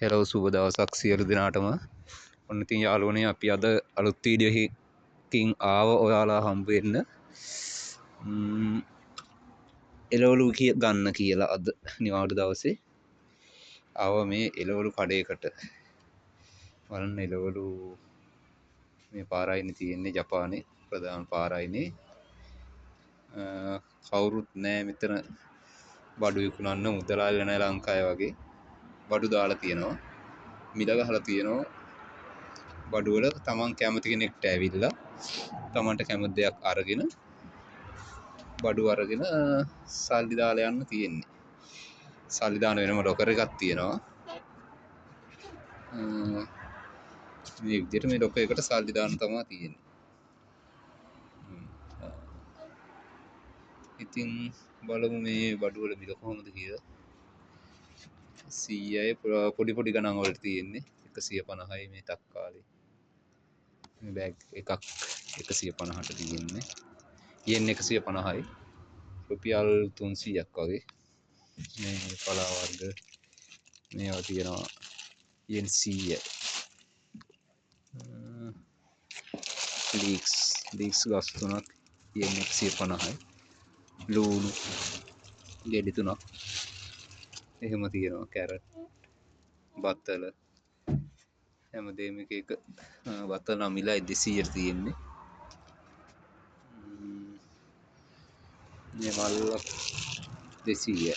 Hello සුබ දවසක් සියලු දෙනාටම. ඔන්න ඉතින් යාළුවනේ අපි අද අලුත් වීඩියෝ එකකින් ආව ඔයාලා හම්බ වෙන්න. එළවලු ගන්න කියලා අද නිවාඩු දවසේ ආව මේ එළවලු කඩේකට. බලන්න එළවලු මේ පාරයිනේ තියෙන්නේ, ජපානයේ ප්‍රධාන පාරයිනේ. කවුරුත් නෑ මෙතන බඩු විකුණන්න, මුදලාලිලා නෑ ලංකාවේ වගේ. බඩු දාලා තියෙනවා, මිල ගහලා තියෙනවා. බඩු වල තමන් කැමති කෙනෙක්ට ඇවිල්ලා තමන්ට කැමති දෙයක් අරගෙන බඩු අරගෙන සල්ලි දාලා යන්න තියෙන්නේ. සල්ලි දාන වෙනම ලොකර් එකක් තියෙනවා. මේ විදිහට මේ ලොකර් එකට සල්ලි දාන්න තමයි තියෙන්නේ. ඉතින් බලමු මේ බඩු වල මිල කොහොමද කියලා. 100යි පොඩි පොඩි ගණන් වලට තියෙන්නේ. 150යි මේ තක්කාලේ. මේ බෑග් එකක් 150ට තියෙන්නේ. යෙන් 150යි. රුපියල් 300ක් වගේ. මේ පලා වර්ග මේවා තියෙනවා යෙන් 100යි. ලීක්ස් ගස් තුනක් යෙන් 150යි. ලූණු ගෙඩි තුනක් එහෙම තියෙනවා. කැරට්, බත්තල හැමදේම එක එක. බත්තල නම් මිලයි 200ට තියෙන්නේ. මේ මල්ලක් 200යි.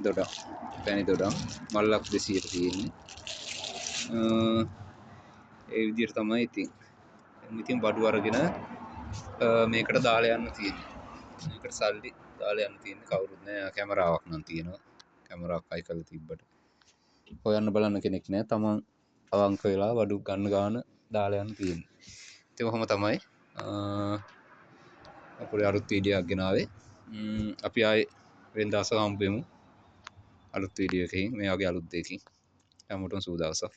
දොඩම්, පැණි දොඩම් මල්ලක් 200ට තියෙන්නේ. ඒ විදිහට තමයි ඉතින් බඩු අරගෙන මේකට දාලා යන්න තියෙන්නේ. මේකට සල්ලි දාලා යන්න තියෙන්නේ. කවුරුත් නෑ. කැමරාවක් නම් තියෙනවා. කැමරාවක් අයි කරලා තිබ්බට හොයන්න බලන්න කෙනෙක් නෑ. තමන් අවංක වෙලා බඩු ගන්න ගාන දාලා යන්න තියෙන්නේ. ඉතින් කොහොම තමයි අපේ අලුත් වීඩියෝ එකක් ගෙනාවේ. අපි ආයේ වෙනදාස හම්බෙමු අලුත් වීඩියෝ එකකින්, මේ වගේ අලුත් දෙයකින්. හැමෝටම සුබ දවසක්.